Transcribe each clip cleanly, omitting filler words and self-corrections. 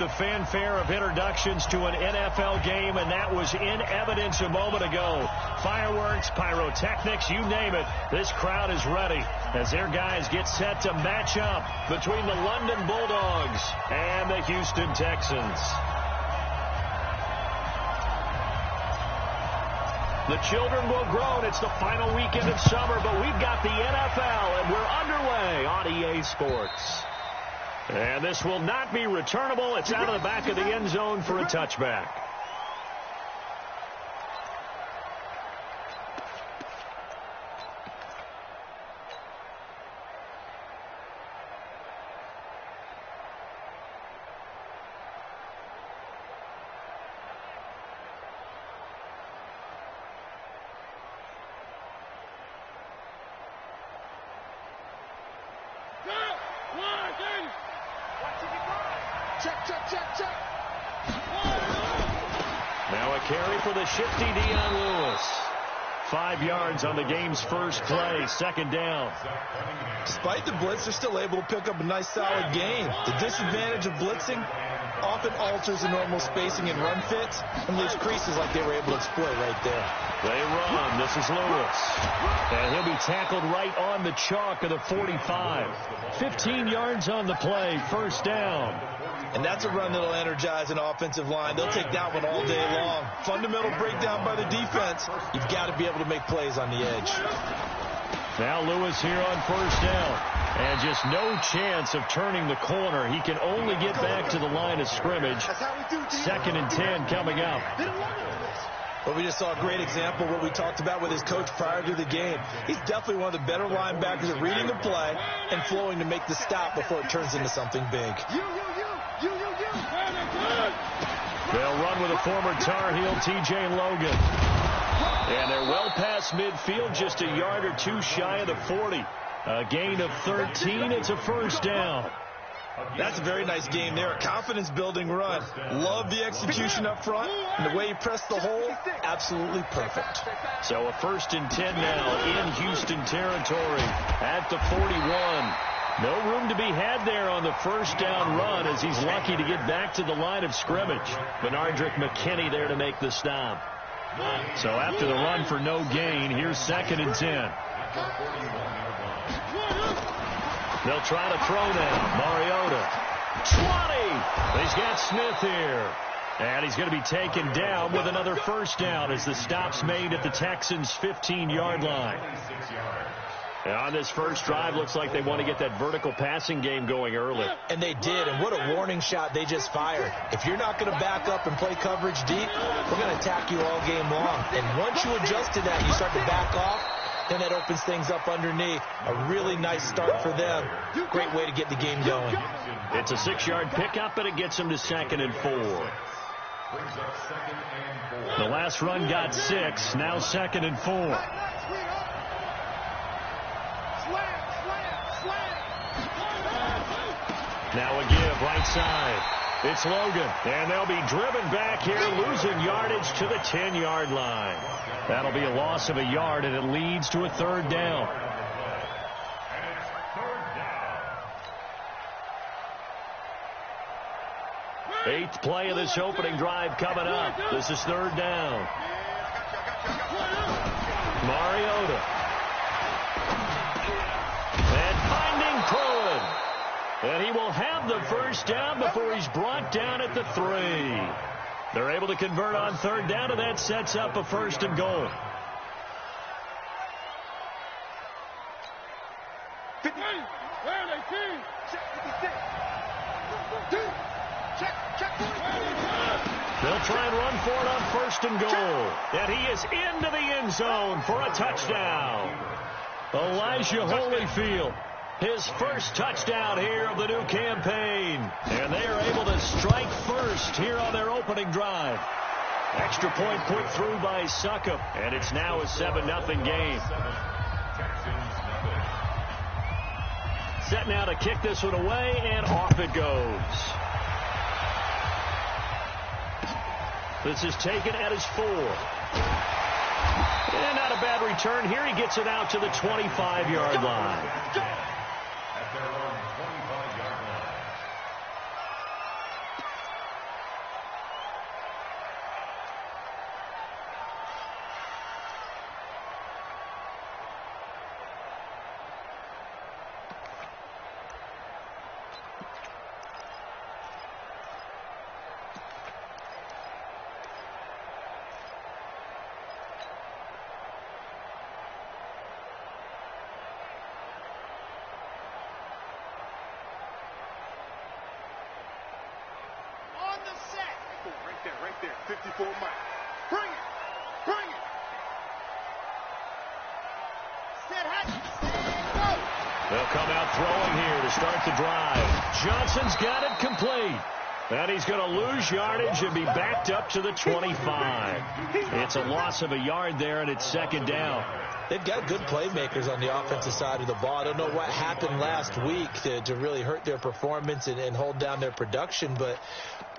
The fanfare of introductions to an NFL game, and that was in evidence a moment ago. Fireworks, pyrotechnics, you name it. This crowd is ready as their guys get set to match up between the London Bulldogs and the Houston Texans. The children will groan. It's the final weekend of summer, but we've got the NFL, and we're underway on EA Sports. And this will not be returnable. It's out of the back of the end zone for a touchback. Now a carry for the shifty Dion Lewis. 5 yards on the game's first play, second down. Despite the blitz, they're still able to pick up a nice, solid gain. The disadvantage of blitzing often alters the normal spacing and run fits and leaves creases like they were able to exploit right there. They run. This is Lewis. And he'll be tackled right on the chalk of the 45. 15 yards on the play, first down. And that's a run that'll energize an offensive line. They'll take that one all day long. Fundamental breakdown by the defense. You've got to be able to make plays on the edge. Now Lewis here on first down. And just no chance of turning the corner. He can only get back to the line of scrimmage. Second and 10 coming up. But we just saw a great example of what we talked about with his coach prior to the game. He's definitely one of the better linebackers at reading the play and flowing to make the stop before it turns into something big. They'll run with a former Tar Heel, T.J. Logan. And they're well past midfield, just a yard or two shy of the 40. A gain of 13. It's a first down. That's a very nice game there. A confidence-building run. Love the execution up front. And the way he pressed the hole, absolutely perfect. So a first and 10 now in Houston territory at the 41. No room to be had there on the first down run as he's lucky to get back to the line of scrimmage. Benardrick McKinney there to make the stop. So after the run for no gain, here's second and 10. They'll try to throw now. Mariota. 20. He's got Smith here. And he's going to be taken down with another first down as the stop's made at the Texans' 15-yard line. And on this first drive, looks like they want to get that vertical passing game going early. And they did, and what a warning shot they just fired. If you're not going to back up and play coverage deep, we're going to attack you all game long. And once you adjust to that, you start to back off, then that opens things up underneath. A really nice start for them. Great way to get the game going. It's a 6-yard pickup, and it gets them to second and 4. The last run got 6, now second and 4. Now a give right side. It's Logan, and they'll be driven back here, losing yardage to the 10-yard line. That'll be a loss of a yard, and it leads to a third down. Eighth play of this opening drive coming up. This is third down. Mariota. And finding Pruitt. And he will have the first down before he's brought down at the 3. They're able to convert on third down, and that sets up a first and goal. They'll try and run for it on first and goal. And he is into the end zone for a touchdown. Elijah Holyfield. His first touchdown here of the new campaign. And they are able to strike first here on their opening drive. Extra point put through by Succop. And it's now a 7-0 game. Set now to kick this one away, and off it goes. This is taken at his 4. And not a bad return here. He gets it out to the 25-yard line. Right there. 54 Mike. Bring it. Bring it. Set high. Go. They'll come out throwing here to start the drive. Johnson's got it complete. And he's going to lose yardage and be backed up to the 25. It's a loss of a yard there, and it's second down. They've got good playmakers on the offensive side of the ball. I don't know what happened last week to really hurt their performance and hold down their production, but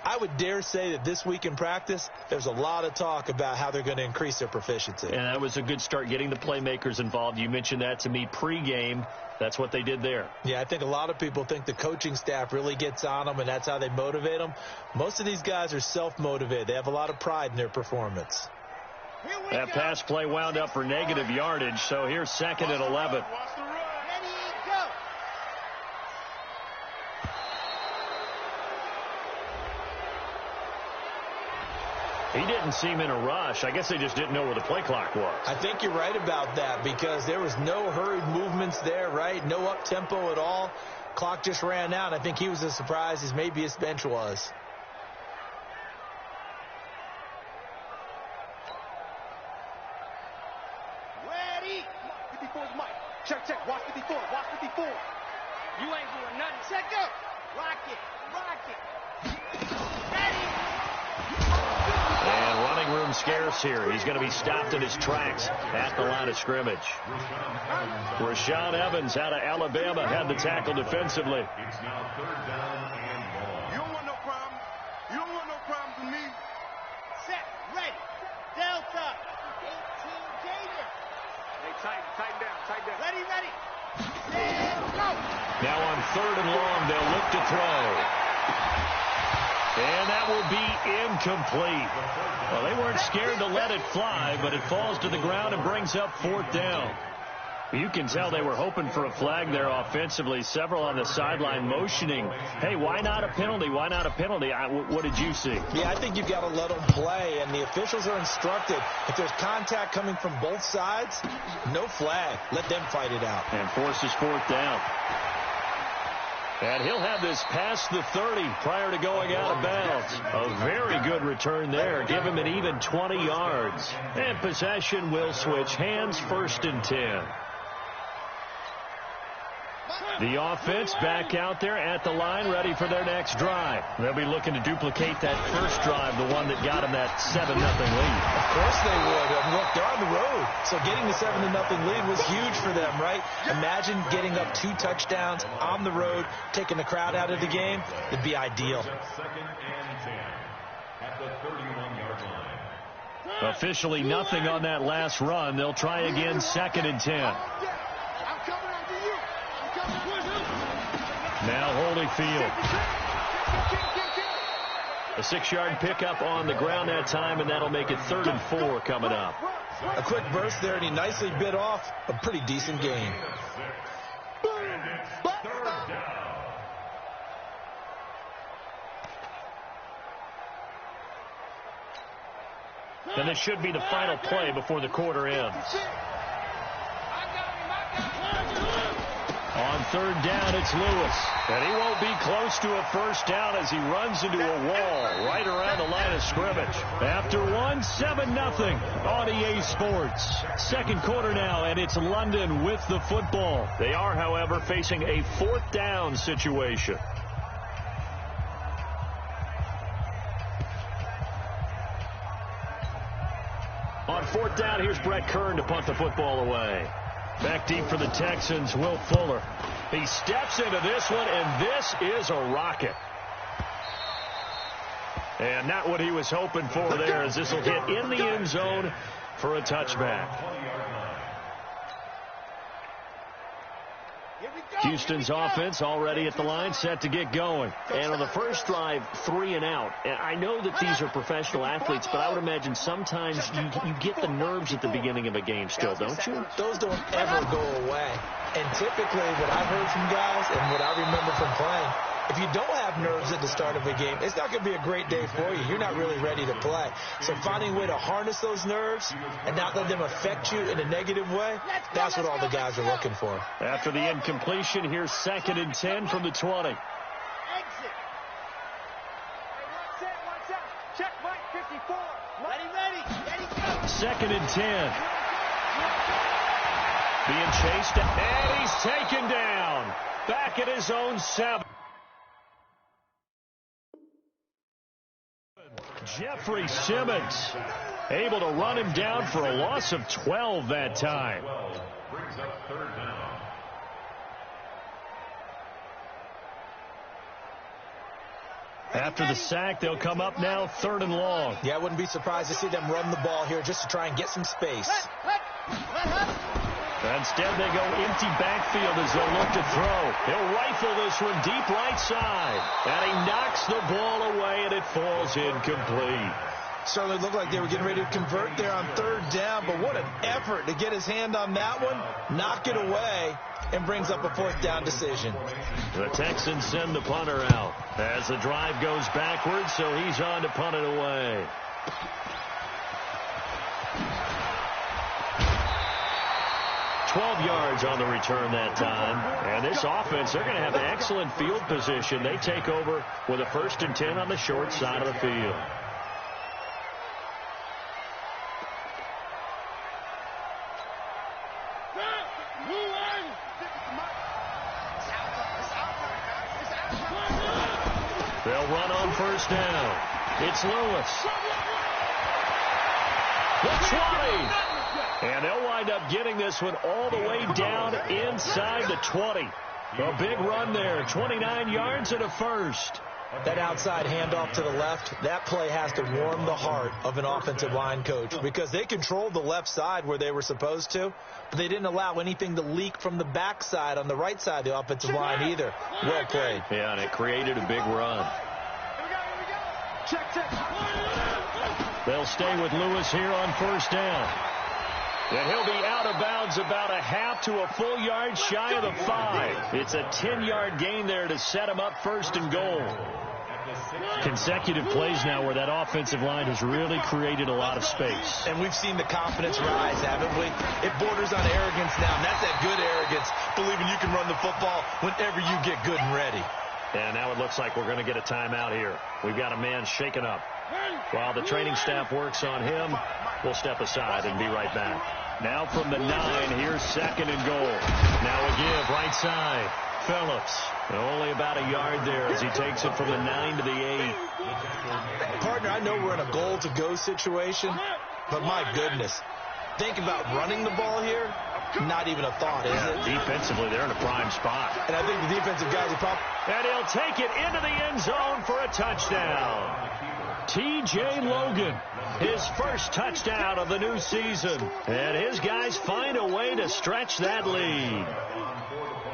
I would dare say that this week in practice, there's a lot of talk about how they're going to increase their proficiency. And that was a good start, getting the playmakers involved. You mentioned that to me pregame. That's what they did there. Yeah, I think a lot of people think the coaching staff really gets on them, and that's how they motivate them. Most of these guys are self-motivated. They have a lot of pride in their performance. That pass play wound up for negative yardage, so here's second and 11. He didn't seem in a rush. I guess they just didn't know where the play clock was. I think you're right about that because there was no hurried movements there, right? No up-tempo at all. Clock just ran out. I think he was as surprised as maybe his bench was. Ready. 54 is Mike. Check, check. Watch 54. Watch 54. You ain't doing nothing. Check up. Rock it. Rock it. Ready. And running room scarce here. He's going to be stopped in his tracks at the line of scrimmage. Rashaan Evans out of Alabama had the tackle defensively. It's now third down and long. You don't want no problem. You don't want no problems with me. Set. Ready. Delta. 18 Gator. Hey, tighten down. Tighten down. Ready, ready. Set. Go. Now on third and long, they'll look to throw. And that will be incomplete. Well, they weren't scared to let it fly, but it falls to the ground and brings up fourth down. You can tell they were hoping for a flag there offensively. Several on the sideline motioning, hey, why not a penalty? Why not a penalty? What did you see? Yeah, I think you've got to let them play, and the officials are instructed. If there's contact coming from both sides, no flag. Let them fight it out. And forces fourth down. And he'll have this past the 30 prior to going out of bounds. A very good return there. Give him an even 20 yards. And possession will switch hands, first and 10. The offense back out there at the line, ready for their next drive. They'll be looking to duplicate that first drive, the one that got them that 7-0 lead. Of course they would. Look, they're on the road, so getting the 7-0 lead was huge for them, right? Imagine getting up 2 touchdowns on the road, taking the crowd out of the game. It'd be ideal. Second and 10 at the 31-yard line. Officially nothing on that last run. They'll try again, second and 10. Now Holyfield. A 6-yard pickup on the ground that time, and that'll make it 3rd and 4 coming up. A quick burst there, and he nicely bit off a pretty decent gain. And this should be the final play before the quarter ends. On third down, it's Lewis. And he won't be close to a first down as he runs into a wall right around the line of scrimmage. After one, 7-0 on EA Sports. Second quarter now, and it's London with the football. They are, however, facing a fourth down situation. On fourth down, here's Brett Kern to punt the football away. Back deep for the Texans, Will Fuller. He steps into this one, and this is a rocket. And not what he was hoping for there, as this will hit in the end zone for a touchback. Houston's offense already at the line, set to get going. And on the first drive, 3 and out. And I know that these are professional athletes, but I would imagine sometimes you get the nerves at the beginning of a game still, don't you? Those don't ever go away. And typically, what I've heard from guys and what I remember from playing, if you don't have nerves at the start of a game, it's not going to be a great day for you. You're not really ready to play. So finding a way to harness those nerves and not let them affect you in a negative way, that's what all the guys are looking for. After the incompletion, here's 2nd and 10 from the 20. Check Mike 54. Ready. Go. 2nd and 10. Being chased, and he's taken down. Back at his own 7. Jeffrey Simmons able to run him down for a loss of 12 that time. Brings up 3rd down. After the sack, they'll come up now 3rd and long. Yeah, I wouldn't be surprised to see them run the ball here just to try and get some space. Instead, they go empty backfield as they'll look to throw. He'll rifle this one deep right side. And he knocks the ball away, and it falls incomplete. Certainly looked like they were getting ready to convert there on 3rd down, but what an effort to get his hand on that one, knock it away, and brings up a 4th down decision. The Texans send the punter out as the drive goes backwards, so he's on to punt it away. Yards on the return that time. And this offense, they're going to have excellent field position. They take over with a 1st and 10 on the short side of the field. They'll run on 1st down. It's Lewis. The 20. And they'll wind up getting this one all the way down inside the 20. A big run there, 29 yards and a 1st. That outside handoff to the left, that play has to warm the heart of an offensive line coach because they controlled the left side where they were supposed to, but they didn't allow anything to leak from the backside on the right side of the offensive line either. Well played. Yeah, and it created a big run. Check. They'll stay with Lewis here on 1st down. And he'll be out of bounds about a half to a full yard shy of the 5. It's a 10-yard gain there to set him up 1st and goal. Consecutive plays now where that offensive line has really created a lot of space. And we've seen the confidence rise, haven't we? It borders on arrogance now, and that's that good arrogance, believing you can run the football whenever you get good and ready. And now it looks like we're going to get a timeout here. We've got a man shaken up. While the training staff works on him, we'll step aside and be right back. Now from the 9, here's 2nd and goal. Now a give, right side. Phillips, only about a yard there as he takes it from the 9 to the 8. Partner, I know we're in a goal-to-go situation, but my goodness, think about running the ball here. Not even a thought, is it? Defensively, they're in a prime spot. And I think the defensive guys are probably... And he'll take it into the end zone for a touchdown. T.J. Logan, his 1st touchdown of the new season. And his guys find a way to stretch that lead.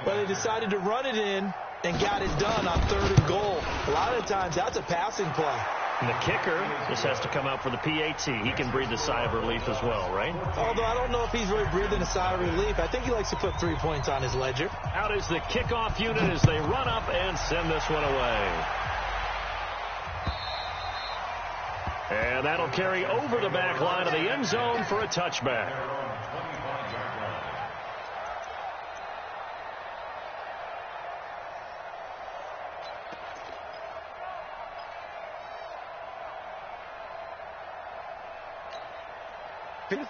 Well, they decided to run it in and got it done on 3rd and goal. A lot of times, that's a passing play. And the kicker just has to come out for the PAT. He can breathe a sigh of relief as well, right? Although I don't know if he's really breathing a sigh of relief. I think he likes to put 3 points on his ledger. Out is the kickoff unit as they run up and send this one away. And that'll carry over the back line of the end zone for a touchback.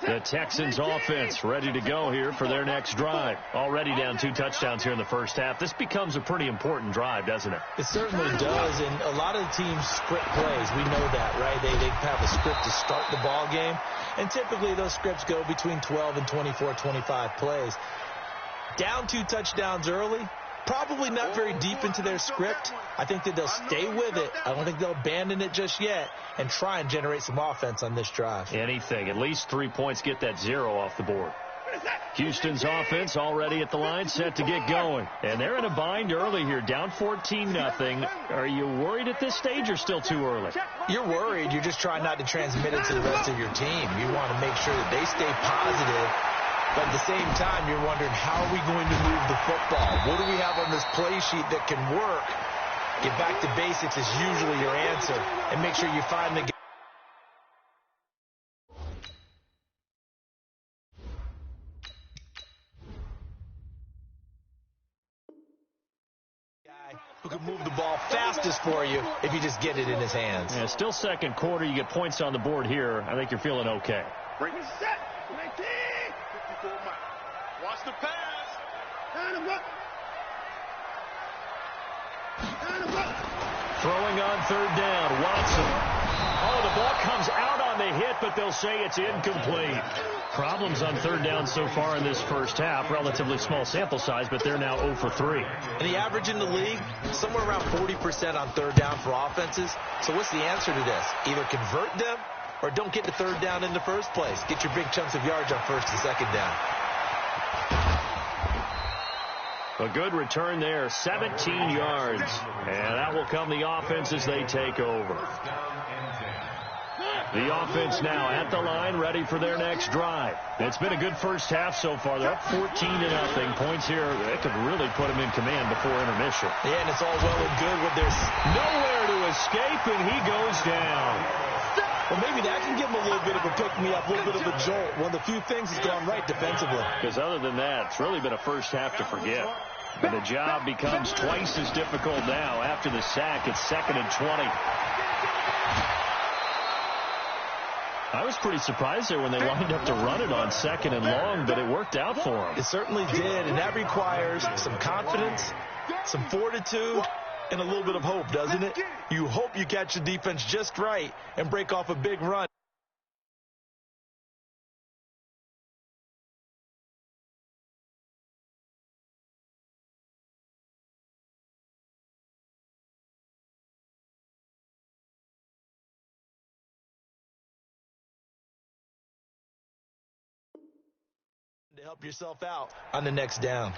The Texans offense ready to go here for their next drive. Already down 2 touchdowns here in the 1st half. This becomes a pretty important drive, doesn't it? It certainly does, and a lot of the teams script plays. We know that, right? They have a script to start the ball game, and typically those scripts go between 12 and 24, 25 plays. Down 2 touchdowns early, probably not very deep into their script. I think that they'll stay with it. I don't think they'll abandon it just yet and try and generate some offense on this drive. Anything. At least 3 points, get that 0 off the board. Houston's offense already at the line, set to get going. And they're in a bind early here, down 14-0. Are you worried at this stage or still too early? You're worried. You're just trying not to transmit it to the rest of your team. You want to make sure that they stay positive. But at the same time, you're wondering, how are we going to move the football? What do we have on this play sheet that can work? Get back to basics is usually your answer. And make sure you find the guy who can move the ball fastest for you if you just get it in his hands. Yeah, still second quarter. You get points on the board here. I think you're feeling okay. Break it. Set. 19. 54 miles. Watch the pass. Throwing on third down. Watson. Oh, the ball comes out on the hit, but they'll say it's incomplete. Problems on third down so far in this first half. Relatively small sample size, but they're now 0 for 3. And the average in the league, somewhere around 40% on third down for offenses. So what's the answer to this? Either convert them or don't get to third down in the first place. Get your big chunks of yards on first and second down. A good return there, 17 yards. And that will come the offense as they take over. The offense now at the line, ready for their next drive. It's been a good first half so far. They're up 14-0. Points here, they could really put them in command before intermission. Yeah, and it's all well and good with their nowhere to escape, and he goes down. Well, maybe that can give him a little bit of a pick-me-up, a little bit of a jolt. One of the few things that's gone right defensively. Because other than that, it's really been a first half to forget. And the job becomes twice as difficult now. After the sack, it's 2nd and 20. I was pretty surprised there when they lined up to run it on 2nd and long, but it worked out for them. It certainly did, and that requires some confidence, some fortitude, and a little bit of hope, doesn't it? You hope you catch the defense just right and break off a big run. To help yourself out on the next down.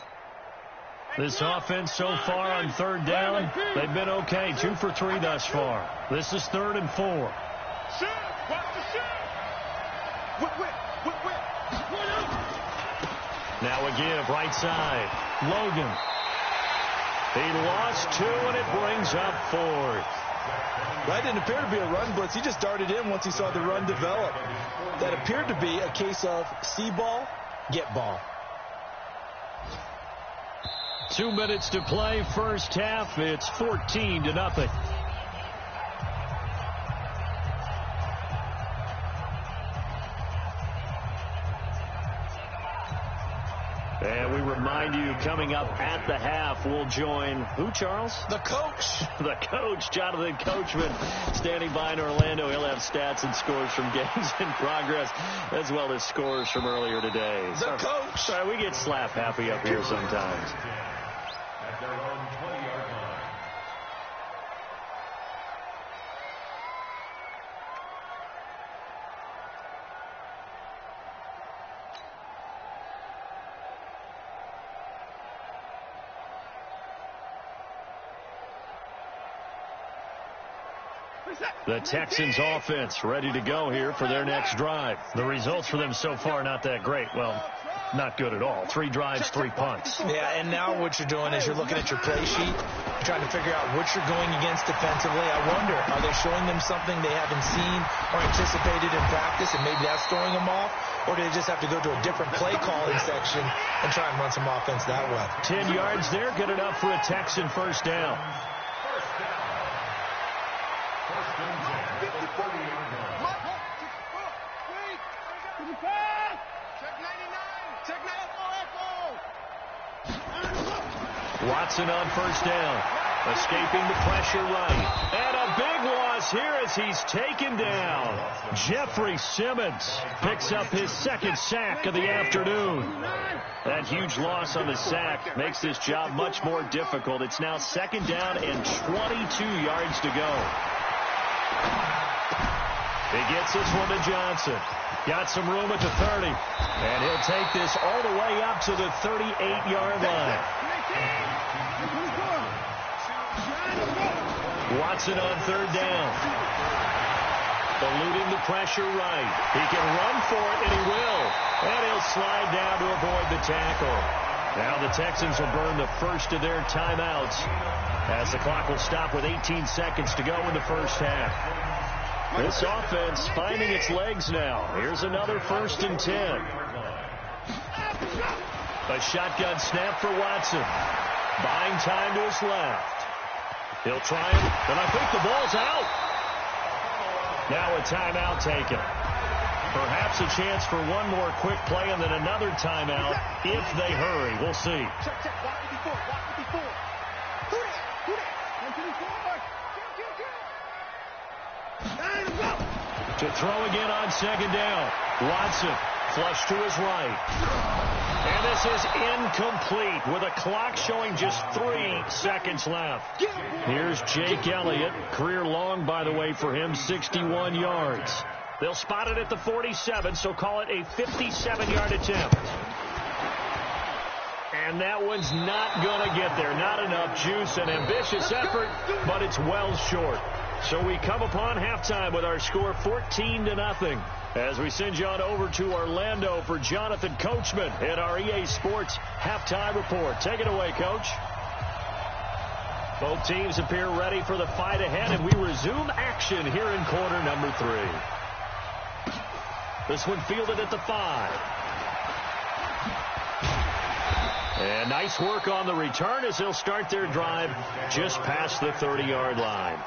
This offense so far on third down, they've been okay. 2 for 3 thus far. This is 3rd and 4. Now a give, right side. Logan. He lost 2, and it brings up 4th. That didn't appear to be a run blitz. He just darted in once he saw the run develop. That appeared to be a case of see ball, get ball. 2 minutes to play, first half. It's 14-0. And we remind you, coming up at the half, we'll join who, Charles? The coach. The coach, Jonathan Coachman, standing by in Orlando. He'll have stats and scores from games in progress, as well as scores from earlier today. The coach. Sorry, we get slap happy up here sometimes. At their own 20-yard line. The Texans offense ready to go here for their next drive. The results for them so far not that great. Well, not good at all. 3 drives, 3 punts. Yeah, and now what you're doing is you're looking at your play sheet, trying to figure out what you're going against defensively. I wonder, are they showing them something they haven't seen or anticipated in practice, and maybe that's throwing them off? Or do they just have to go to a different play calling section and try and run some offense that way? 10 yards there, good enough for a Texan first down. Watson on first down, escaping the pressure right, and a big loss here as he's taken down. Jeffrey Simmons picks up his 2nd sack of the afternoon. That huge loss on the sack makes this job much more difficult. It's now 2nd down and 22 yards to go. He gets this one to Johnson. Got some room at the 30, and he'll take this all the way up to the 38-yard line. Watson on third down. Eluding the pressure right. He can run for it, and he will. And he'll slide down to avoid the tackle. Now the Texans will burn the first of their timeouts as the clock will stop with 18 seconds to go in the first half. This offense finding its legs now. Here's another 1st and 10. A shotgun snap for Watson. Buying time to his left. He'll try it, and I think the ball's out. Now a timeout taken. Perhaps a chance for one more quick play and then another timeout if they hurry. We'll see. To throw again on second down. Watson, flush to his right. And this is incomplete with a clock showing just 3 seconds left. Here's Jake Elliott. Career long, by the way, for him, 61 yards. They'll spot it at the 47, so call it a 57-yard attempt. And that one's not going to get there. Not enough juice, an ambitious effort, but it's well short. So we come upon halftime with our score 14-0. As we send you on over to Orlando for Jonathan Coachman in our EA Sports Halftime Report. Take it away, Coach. Both teams appear ready for the fight ahead, and we resume action here in quarter number 3. This one fielded at the 5. And nice work on the return as they'll start their drive just past the 30-yard line.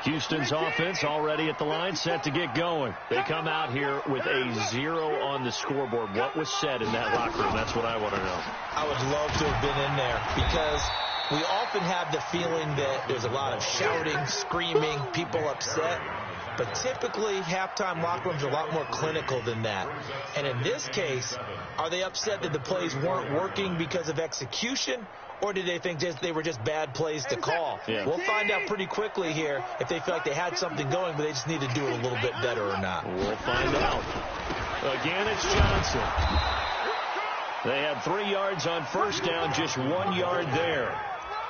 Houston's offense already at the line, set to get going. They come out here with a 0 on the scoreboard. What was said in that locker room? That's what I want to know. I would love to have been in there because we often have the feeling that there's a lot of shouting, screaming, people upset. But typically, halftime locker rooms are a lot more clinical than that. And in this case, are they upset that the plays weren't working because of execution? Or did they think they were just bad plays to call? Yeah. We'll find out pretty quickly here if they feel like they had something going, but they just need to do it a little bit better or not. We'll find out. Again, it's Johnson. They had 3 yards on first down, just 1 yard there.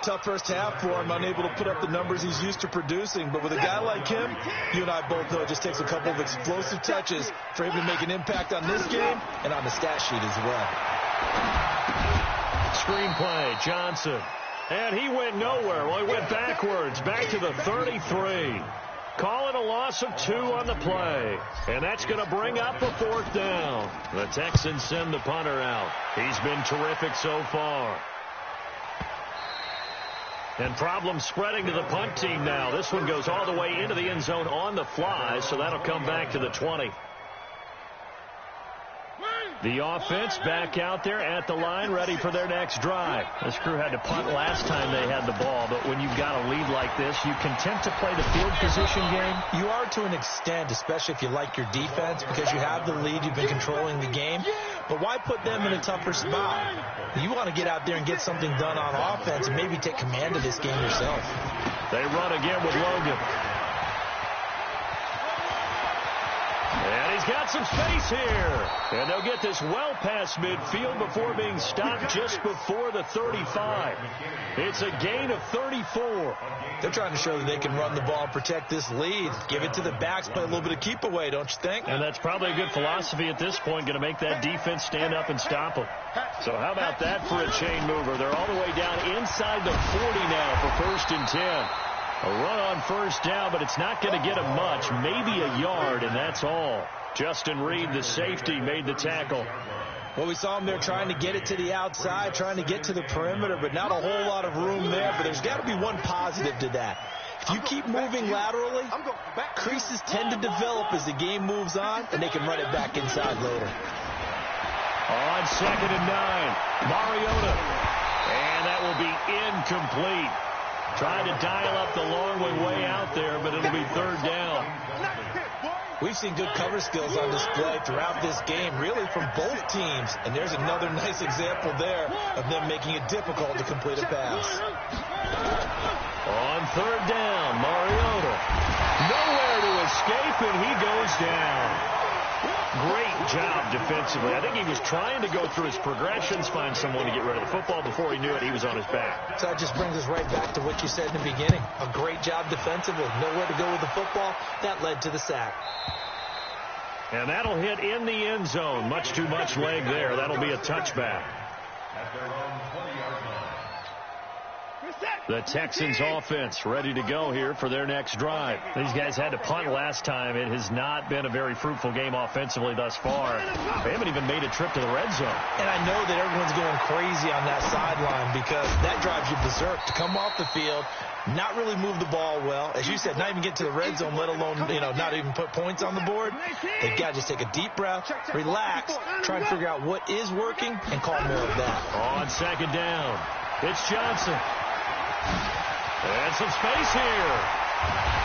Tough first half for him, unable to put up the numbers he's used to producing. But with a guy like him, you and I both know it just takes a couple of explosive touches for him to make an impact on this game and on the stat sheet as well. Screenplay, Johnson. And he went nowhere. Well, he went backwards, back to the 33. Call it a loss of 2 on the play. And that's going to bring up a 4th down. The Texans send the punter out. He's been terrific so far. And problems spreading to the punt team now. This one goes all the way into the end zone on the fly, so that'll come back to the 20. The offense back out there at the line, ready for their next drive. This crew had to punt last time they had the ball, but when you've got a lead like this, you content to play the field position game? You are to an extent, especially if you like your defense, because you have the lead, you've been controlling the game. But why put them in a tougher spot? You want to get out there and get something done on offense and maybe take command of this game yourself. They run again with Logan. And he's got some space here. And they'll get this well past midfield before being stopped just before the 35. It's a gain of 34. They're trying to show that they can run the ball, protect this lead. Give it to the backs, play a little bit of keep away, don't you think? And that's probably a good philosophy at this point, going to make that defense stand up and stop them. So how about that for a chain mover? They're all the way down inside the 40 now for 1st and 10. A run on first down, but it's not going to get him much. Maybe a yard, and that's all. Justin Reed, the safety, made the tackle. Well, we saw him there trying to get it to the outside, trying to get to the perimeter, but not a whole lot of room there. But there's got to be one positive to that. If you keep moving laterally, creases tend to develop as the game moves on, and they can run it back inside later. On 2nd and 9, Mariota. And that will be incomplete. Trying to dial up the long one way out there, but it'll be 3rd down. We've seen good cover skills on display throughout this game, really from both teams. And there's another nice example there of them making it difficult to complete a pass. On 3rd down, Mariota. Nowhere to escape, and he goes down. Great job defensively. I think he was trying to go through his progressions, find someone to get rid of the football. Before he knew it, he was on his back. So that just brings us right back to what you said in the beginning. A great job defensively. Nowhere to go with the football. That led to the sack. And that'll hit in the end zone. Much too much leg there. That'll be a touchback. At their own 20-yard The Texans offense ready to go here for their next drive. These guys had to punt last time. It has not been a very fruitful game offensively thus far. They haven't even made a trip to the red zone. And I know that everyone's going crazy on that sideline because that drives you berserk to come off the field, not really move the ball well. As you said, not even get to the red zone, let alone, not even put points on the board. They've got to just take a deep breath, relax, try and figure out what is working, and call more of that. On second down, it's Johnson. And some space here.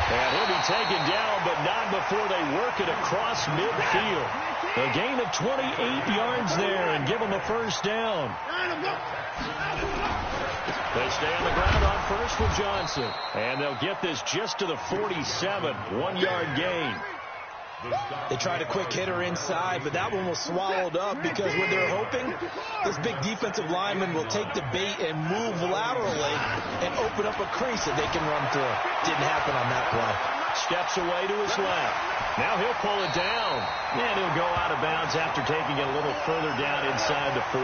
And he'll be taken down, but not before they work it across midfield. A gain of 28 yards there and give them a first down. They stay on the ground on first with Johnson. And they'll get this just to the 47, 1-yard gain. They tried a quick hitter inside, but that one was swallowed up because what they're hoping, this big defensive lineman will take the bait and move laterally and open up a crease that they can run through. Didn't happen on that play. Steps away to his left. Now he'll pull it down. And he'll go out of bounds after taking it a little further down inside the 40.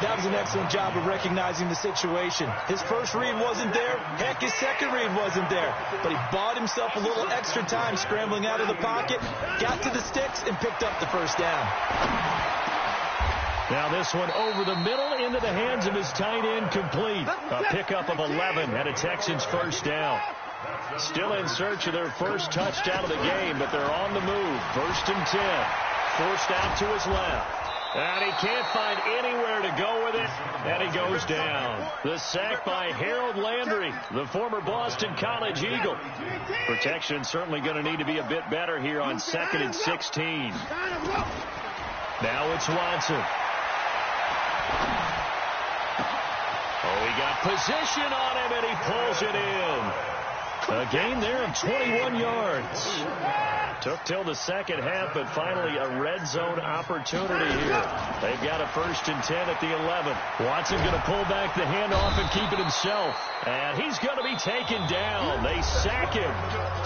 That was an excellent job of recognizing the situation. His first read wasn't there. Heck, his second read wasn't there. But he bought himself a little extra time scrambling out of the pocket, got to the sticks, and picked up the first down. Now this one over the middle into the hands of his tight end, complete. A pickup of 11 and a Texans first down. Still in search of their first touchdown of the game, but they're on the move. First and 10. Forced out to his left. And he can't find anywhere to go with it, and he goes down. The sack by Harold Landry, the former Boston College Eagle. Protection certainly going to need to be a bit better here on 2nd and 16. Now it's Watson. Oh, he got position on him, and he pulls it in. A gain there of 21 yards. Took till the second half, but finally a red zone opportunity here. They've got a first and 10 at the 11. Watson going to pull back the handoff and keep it himself. And he's going to be taken down. They sack him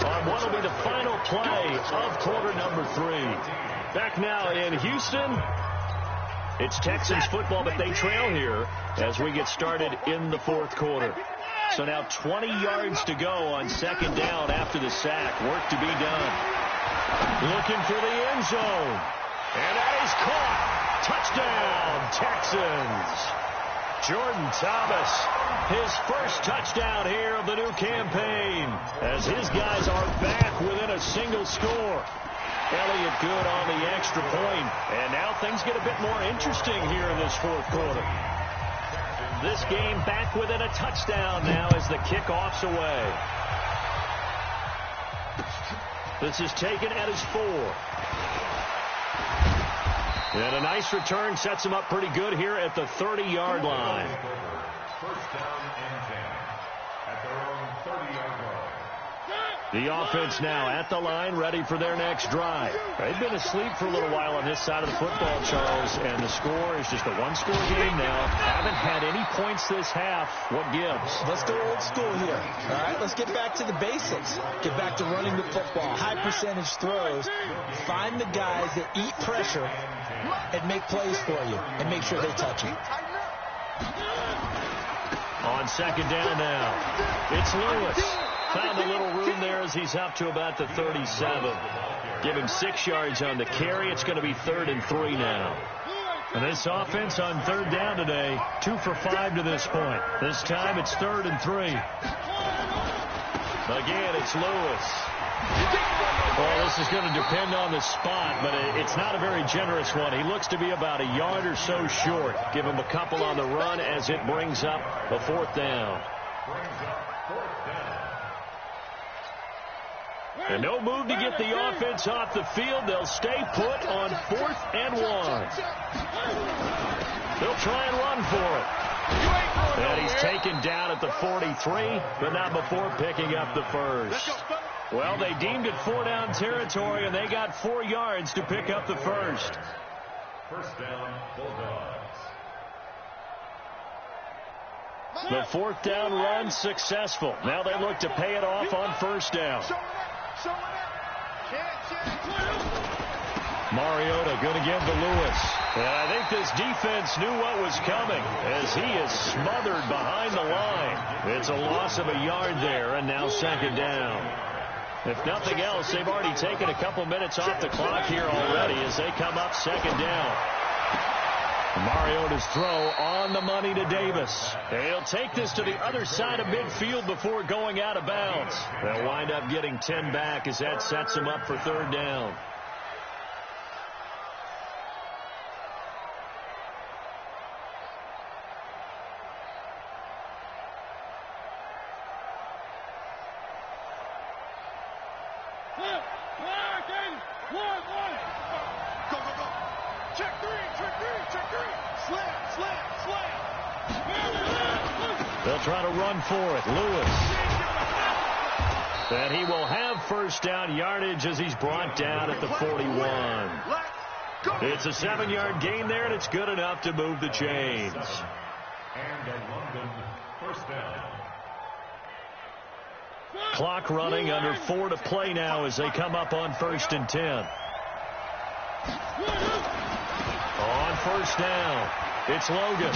on what will be the final play of quarter number 3. Back now in Houston. It's Texans football, but they trail here as we get started in the fourth quarter. So now 20 yards to go on second down after the sack. Work to be done. Looking for the end zone. And that is caught. Touchdown, Texans. Jordan Thomas, his first touchdown here of the new campaign, as his guys are back within a single score. Elliott good on the extra point. And now things get a bit more interesting here in this fourth quarter. This game back within a touchdown now as the kickoff's away. This is taken at his 4. And a nice return sets him up pretty good here at the 30-yard line. First down and 10 at their own 30-yard line. The offense now at the line, ready for their next drive. They've been asleep for a little while on this side of the football, Charles, and the score is just a one-score game now. Haven't had any points this half. What gives? Let's go old school here. All right, let's get back to the basics. Get back to running the football, high-percentage throws. Find the guys that eat pressure and make plays for you and make sure they touch it. On second down now, it's Lewis. Found a little room there as he's up to about the 37. Give him 6 yards on the carry. It's going to be 3rd and 3 now. And this offense on third down today, 2 for 5 to this point. This time it's 3rd and 3. Again, it's Lewis. Well, this is going to depend on the spot, but it's not a very generous one. He looks to be about a yard or so short. Give him a couple on the run as it brings up a 4th down. And no move to get the offense off the field. They'll stay put on 4th and 1. They'll try and run for it. And he's taken down at the 43, but not before picking up the first. Well, they deemed it 4-down territory, and they got 4 yards to pick up the first. First down, Bulldogs. The 4th down run successful. Now they look to pay it off on first down. Mariota going to give to Lewis. And I think this defense knew what was coming as he is smothered behind the line. It's a loss of a yard there, and now second down. If nothing else, they've already taken a couple minutes off the clock here already as they come up second down. Mariota's throw on the money to Davis. He'll take this to the other side of midfield before going out of bounds. They'll wind up getting 10 back as that sets them up for third down. They'll try to run for it. Lewis. And he will have first down yardage as he's brought down at the 41. It's a 7-yard gain there, and it's good enough to move the chains. And a London first down. Clock running, under 4 to play now as they come up on 1st and 10. On first down, it's Logan.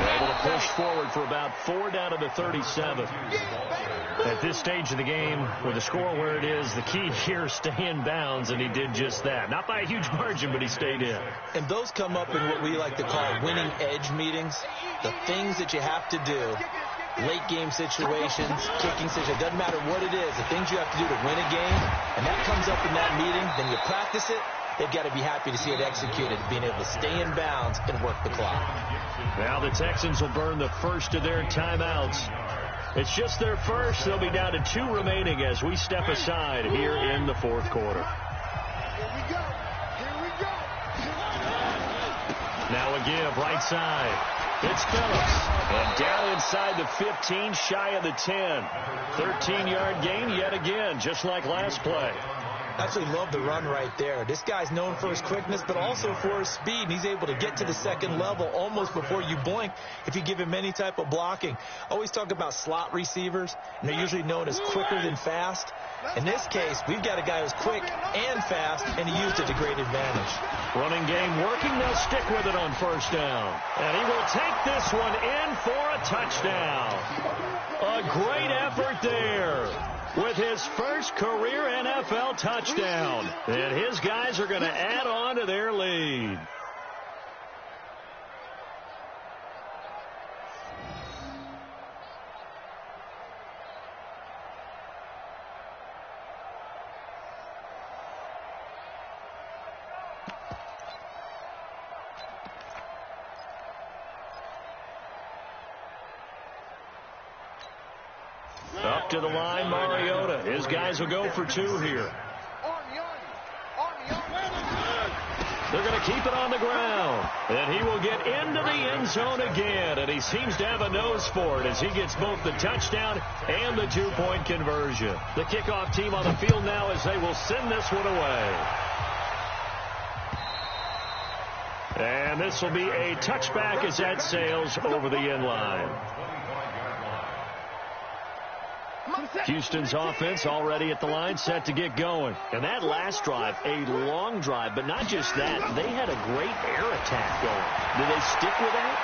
Able to push forward for about 4 down to the 37. At this stage of the game, with the score where it is, the key here is stay in bounds, and he did just that. Not by a huge margin, but he stayed in. And those come up in what we like to call winning edge meetings. The things that you have to do, late game situations, kicking situations, doesn't matter what it is, the things you have to do to win a game, and that comes up in that meeting, then you practice it. They've got to be happy to see it executed, being able to stay in bounds and work the clock. Now the Texans will burn the first of their timeouts. It's just their first. They'll be down to 2 remaining as we step aside here in the 4th quarter. Now a give right side. It's Phillips. And down inside the 15, shy of the 10. 13-yard gain yet again, just like last play. Absolutely love the run right there. This guy's known for his quickness, but also for his speed. And he's able to get to the second level almost before you blink if you give him any type of blocking. I always talk about slot receivers, and they're usually known as quicker than fast. In this case, we've got a guy who's quick and fast, and he used it to great advantage. Running game working. They'll stick with it on first down. And he will take this one in for a touchdown. A great effort there with his first career NFL touchdown. And his guys are going to add on to their lead. Up to the line, Mariota. His guys will go for 2 here. They're going to keep it on the ground. And he will get into the end zone again. And he seems to have a nose for it as he gets both the touchdown and the 2-point conversion. The kickoff team on the field now as they will send this one away. And this will be a touchback as that sails over the end line. Houston's offense already at the line, set to get going. And that last drive, a long drive, but not just that. They had a great air attack going. Did they stick with that?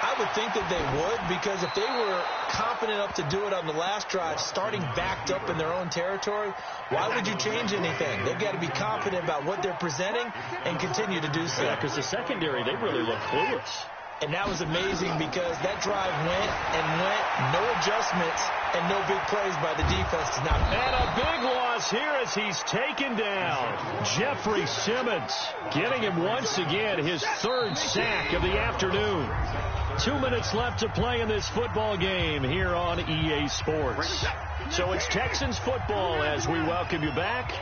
I would think that they would, because if they were confident enough to do it on the last drive, starting backed up in their own territory, why would you change anything? They've got to be confident about what they're presenting and continue to do so. Yeah, because the secondary, they really look clueless. And that was amazing because that drive went and went, no adjustments, and no big plays by the defense. And a big loss here as he's taken down. Jeffrey Simmons getting him once again his 3rd sack of the afternoon. 2 minutes left to play in this football game here on EA Sports. So it's Texans football as we welcome you back.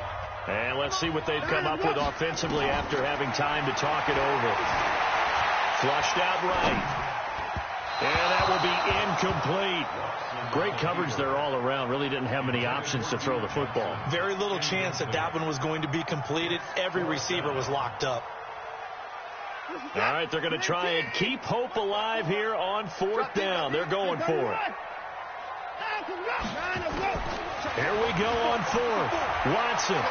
And let's see what they've come up with offensively after having time to talk it over. Flushed out right. And that will be incomplete. Great coverage there all around. Really didn't have many options to throw the football. Very little chance that that one was going to be completed. Every receiver was locked up. All right, they're going to try and keep hope alive here on 4th down. They're going for it. Here we go on 4th. Watson.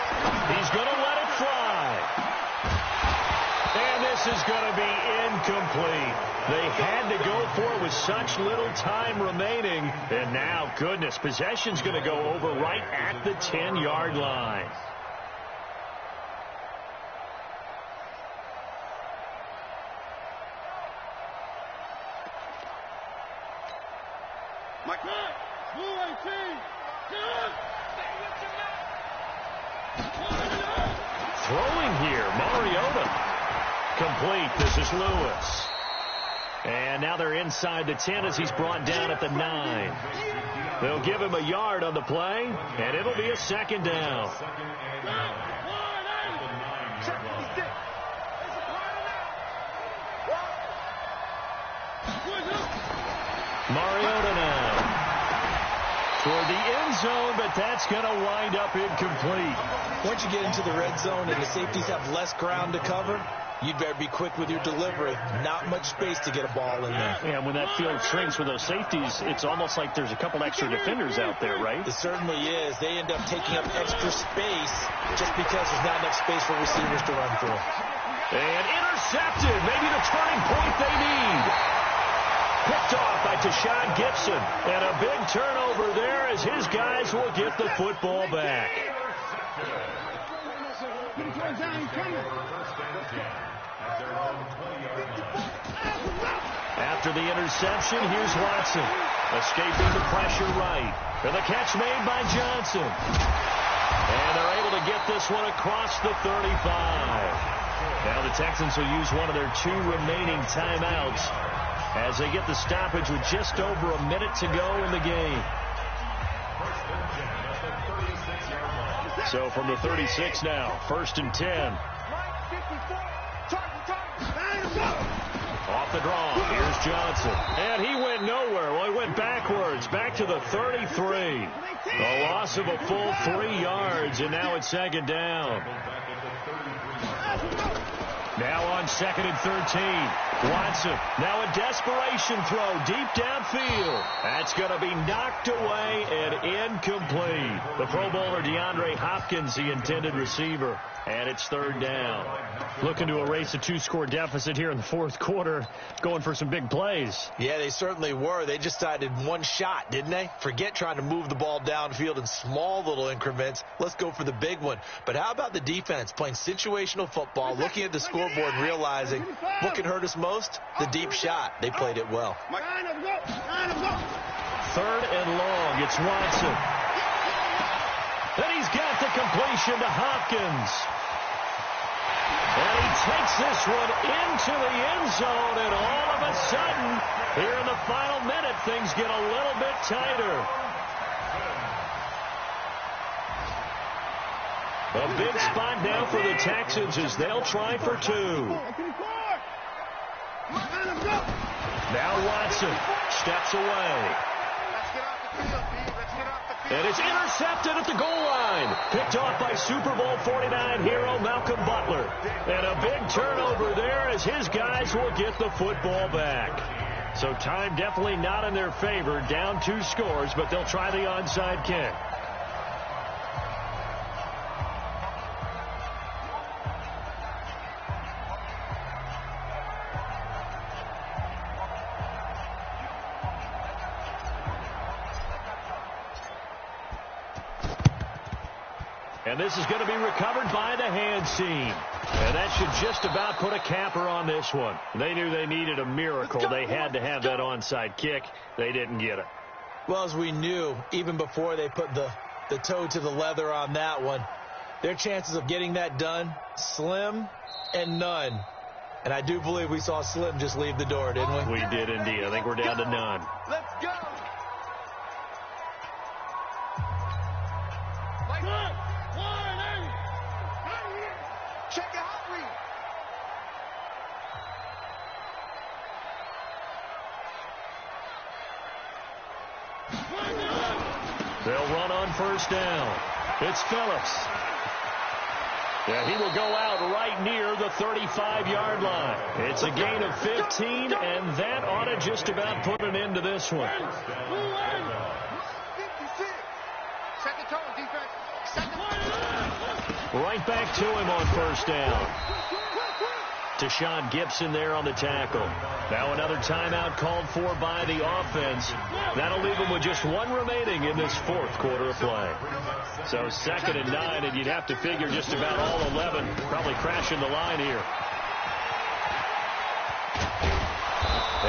He's going to let it fly. And this is going to be incomplete. They had to go for it with such little time remaining. And now, goodness, possession's going to go over right at the 10-yard line. Throwing here, Mariota. Complete. This is Lewis. And now they're inside the 10 as he's brought down at the 9. They'll give him a yard on the play, and it'll be a second down. Mariota now toward the end zone, but that's going to wind up incomplete. Once you get into the red zone and the safeties have less ground to cover, you'd better be quick with your delivery. Not much space to get a ball in there. Yeah, when that field shrinks with those safeties, it's almost like there's a couple extra defenders out there, right? It certainly is. They end up taking up extra space just because there's not enough space for receivers to run through. And intercepted. Maybe the turning point they need. Picked off by Tashawn Gibson. And a big turnover there as his guys will get the football back. After the interception, here's Watson. Escaping the pressure right. And the catch made by Johnson. And they're able to get this one across the 35. Now the Texans will use one of their 2 remaining timeouts as they get the stoppage with just over a minute to go in the game. So from the 36 now, 1st and 10. Off the draw, here's Johnson. And he went nowhere. Well, he went backwards, back to the 33. A loss of a full 3 yards, and now it's second down. Now on 2nd and 13. Watson, now a desperation throw deep downfield. That's going to be knocked away and incomplete. The Pro Bowler DeAndre Hopkins, the intended receiver. And it's 3rd down. Looking to erase a 2-score deficit here in the 4th quarter. Going for some big plays. Yeah, they certainly were. They just decided one shot, didn't they? Forget trying to move the ball downfield in small little increments. Let's go for the big one. But how about the defense playing situational football, looking at the scoreboard, realizing what can hurt us most? The deep shot. They played it well. 3rd and long. It's Watson. And he's got the completion to Hopkins. And he takes this one into the end zone, and all of a sudden, here in the final minute, things get a little bit tighter. A big spot now for the Texans as they'll try for 2. Now Watson steps away. And it's intercepted at the goal line. Picked off by Super Bowl 49 hero Malcolm Butler. And a big turnover there as his guys will get the football back. So time definitely not in their favor. Down 2 scores, but they'll try the onside kick. And this is going to be recovered by the hands team. And that should just about put a capper on this one. They knew they needed a miracle. They had to have that onside kick. They didn't get it. Well, as we knew, even before they put the toe to the leather on that one, their chances of getting that done, slim and none. And I do believe we saw Slim just leave the door, didn't we? We did indeed. I think we're down to none. Let's go. Check it out, read. They'll run on 1st down. It's Phillips. Yeah, he will go out right near the 35-yard line. It's a gain of 15, and that ought to just about put an end to this one. 56. Second tone, defense. Second. Right back to him on 1st down. Tashawn Gibson there on the tackle. Now another timeout called for by the offense. That'll leave them with just one remaining in this fourth quarter of play. So 2nd and 9, and you'd have to figure just about all 11 probably crashing the line here.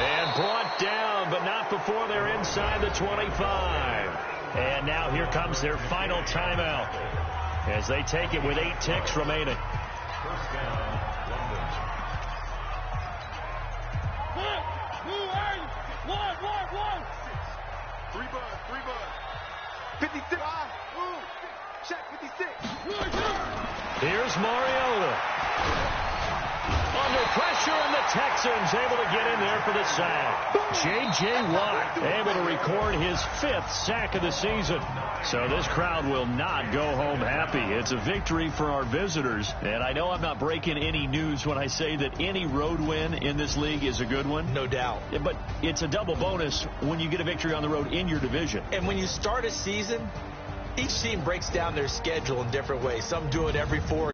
And brought down, but not before they're inside the 25. And now here comes their final timeout as they take it with 8 ticks remaining. First down, London. One. 3 bud. 56. Check 56. Here's Mariota. Under pressure, and the Texans able to get in there for the sack. J.J. Watt able to record his 5th sack of the season. So this crowd will not go home happy. It's a victory for our visitors. And I know I'm not breaking any news when I say that any road win in this league is a good one. No doubt. But it's a double bonus when you get a victory on the road in your division. And when you start a season, each team breaks down their schedule in different ways. Some do it every 4